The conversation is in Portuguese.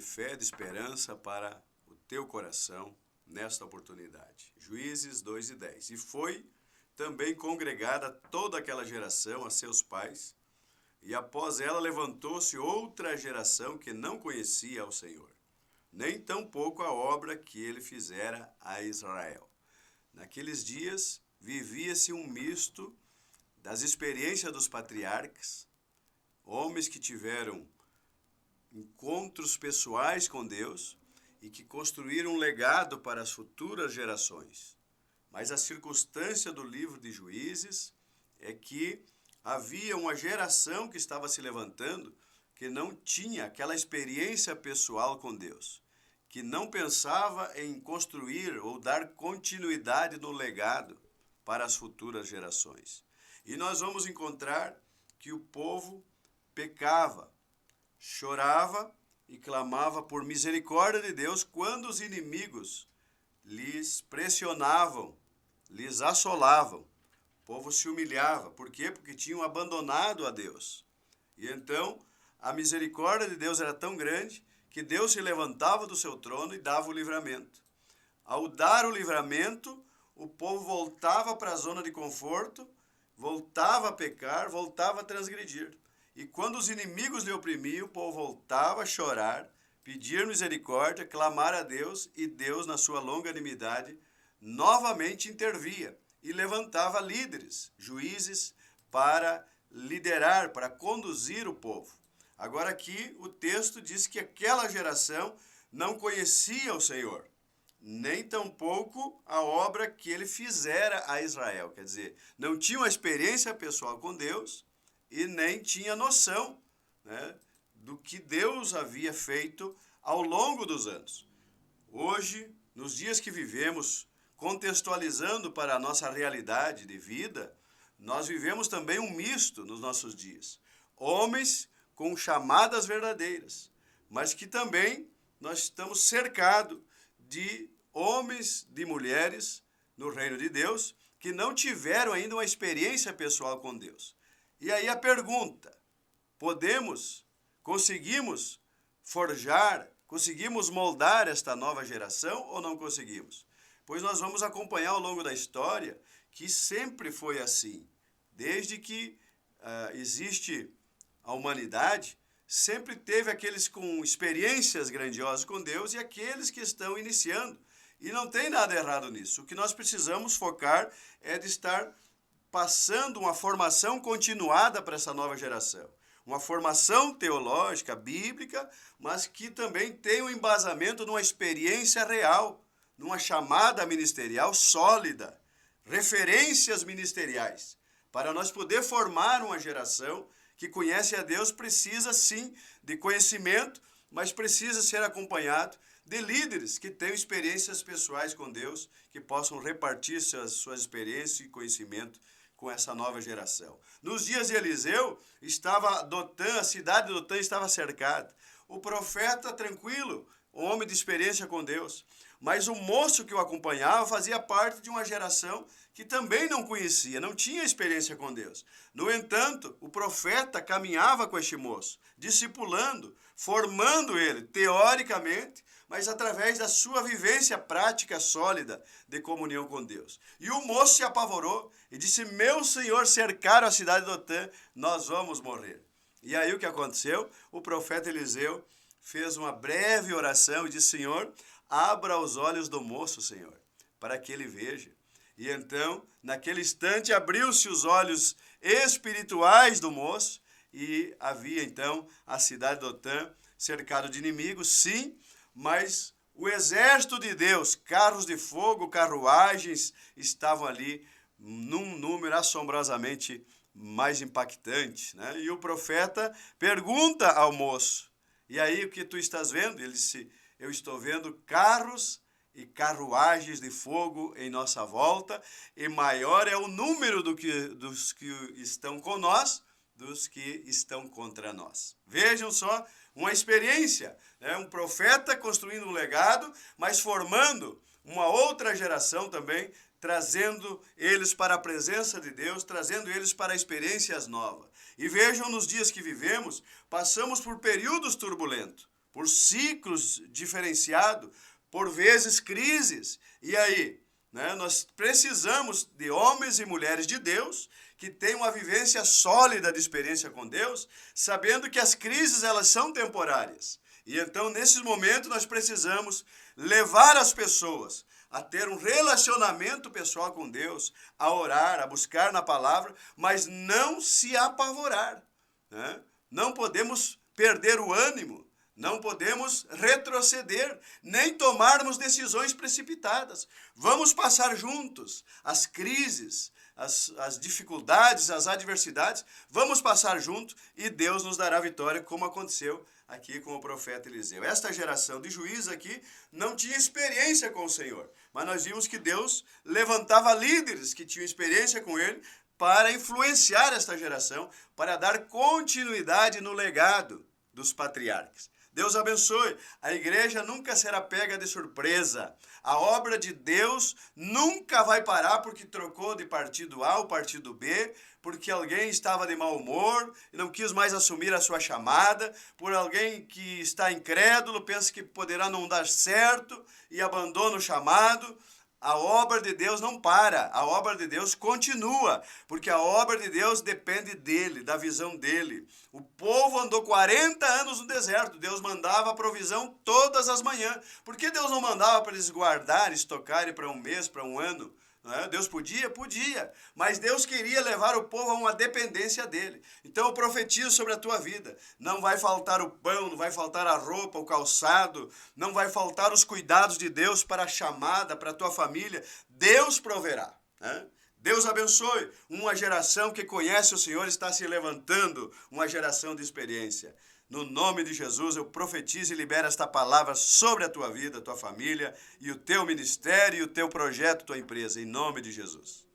de fé, de esperança para o teu coração nesta oportunidade. Juízes 2:10. E foi também congregada toda aquela geração a seus pais, e após ela levantou-se outra geração que não conhecia ao Senhor, nem tampouco a obra que ele fizera a Israel. Naqueles dias vivia-se um misto das experiências dos patriarcas, homens que tiveram encontros pessoais com Deus e que construíram um legado para as futuras gerações. Mas a circunstância do livro de Juízes é que havia uma geração que estava se levantando que não tinha aquela experiência pessoal com Deus, que não pensava em construir ou dar continuidade no legado para as futuras gerações. E nós vamos encontrar que o povo pecava, chorava e clamava por misericórdia de Deus quando os inimigos lhes pressionavam, lhes assolavam. O povo se humilhava. Por quê? Porque tinham abandonado a Deus. E então a misericórdia de Deus era tão grande que Deus se levantava do seu trono e dava o livramento. Ao dar o livramento, o povo voltava para a zona de conforto, voltava a pecar, voltava a transgredir. E quando os inimigos lhe oprimiam, o povo voltava a chorar, pedir misericórdia, clamar a Deus, e Deus, na sua longanimidade, novamente intervia e levantava líderes, juízes, para liderar, para conduzir o povo. Agora aqui o texto diz que aquela geração não conhecia o Senhor, nem tampouco a obra que ele fizera a Israel. Quer dizer, não tinha uma experiência pessoal com Deus e nem tinha noção, né, do que Deus havia feito ao longo dos anos. Hoje, nos dias que vivemos, contextualizando para a nossa realidade de vida, nós vivemos também um misto nos nossos dias. Homens com chamadas verdadeiras, mas que também nós estamos cercados de homens, de mulheres no reino de Deus que não tiveram ainda uma experiência pessoal com Deus. E aí a pergunta: conseguimos forjar, conseguimos moldar esta nova geração ou não conseguimos? Pois nós vamos acompanhar ao longo da história que sempre foi assim. Desde que existe a humanidade, sempre teve aqueles com experiências grandiosas com Deus e aqueles que estão iniciando. E não tem nada errado nisso. O que nós precisamos focar é de estar passando uma formação continuada para essa nova geração. Uma formação teológica, bíblica, mas que também tem um embasamento numa experiência real, numa chamada ministerial sólida, referências ministeriais. Para nós poder formar uma geração que conhece a Deus, precisa sim de conhecimento, mas precisa ser acompanhado de líderes que tenham experiências pessoais com Deus, que possam repartir suas experiências e conhecimento com essa nova geração. Nos dias de Eliseu, a cidade de Dotã estava cercada. O profeta tranquilo, um homem de experiência com Deus. Mas o moço que o acompanhava fazia parte de uma geração que também não conhecia, não tinha experiência com Deus. No entanto, o profeta caminhava com este moço, discipulando, formando ele, teoricamente, mas através da sua vivência prática sólida de comunhão com Deus. E o moço se apavorou e disse: meu senhor, cercaram a cidade de Dotã, nós vamos morrer. E aí o que aconteceu? O profeta Eliseu fez uma breve oração e disse: Senhor, abra os olhos do moço, Senhor, para que ele veja. E então, naquele instante, abriu-se os olhos espirituais do moço e havia então a cidade de Dotã cercada de inimigos, sim, mas o exército de Deus, carros de fogo, carruagens, estavam ali num número assombrosamente mais impactante, né? E o profeta pergunta ao moço: e aí, o que tu estás vendo? Ele disse: eu estou vendo carros e carruagens de fogo em nossa volta, e maior é o número dos que estão com nós, dos que estão contra nós. Vejam só, uma experiência, né? Um profeta construindo um legado, mas formando uma outra geração também, trazendo eles para a presença de Deus, trazendo eles para experiências novas. E vejam, nos dias que vivemos, passamos por períodos turbulentos. por ciclos diferenciados, por vezes crises. E aí, né, nós precisamos de homens e mulheres de Deus que tenham uma vivência sólida de experiência com Deus, sabendo que as crises elas são temporárias. E então, nesses momentos, nós precisamos levar as pessoas a ter um relacionamento pessoal com Deus, a orar, a buscar na palavra, mas não se apavorar, né? Não podemos perder o ânimo, não podemos retroceder, nem tomarmos decisões precipitadas. Vamos passar juntos as crises, as dificuldades, as adversidades, vamos passar juntos e Deus nos dará vitória, como aconteceu aqui com o profeta Eliseu. Esta geração de juízes aqui não tinha experiência com o Senhor, mas nós vimos que Deus levantava líderes que tinham experiência com ele para influenciar esta geração, para dar continuidade no legado dos patriarcas. Deus abençoe. A igreja nunca será pega de surpresa. A obra de Deus nunca vai parar porque trocou de partido A ou partido B, porque alguém estava de mau humor e não quis mais assumir a sua chamada, por alguém que está incrédulo, pensa que poderá não dar certo e abandona o chamado. A obra de Deus não para, a obra de Deus continua, porque a obra de Deus depende dele, da visão dele. O povo andou 40 anos no deserto, Deus mandava a provisão todas as manhãs. Por que Deus não mandava para eles guardar, estocarem para um mês, para um ano? Não é? Deus podia? Podia, mas Deus queria levar o povo a uma dependência dele. Então eu profetizo sobre a tua vida, não vai faltar o pão, não vai faltar a roupa, o calçado, não vai faltar os cuidados de Deus para a chamada, para a tua família, Deus proverá, né? Deus abençoe, uma geração que conhece o Senhor está se levantando, uma geração de experiência. No nome de Jesus, eu profetizo e libero esta palavra sobre a tua vida, a tua família, e o teu ministério, e o teu projeto, tua empresa, em nome de Jesus.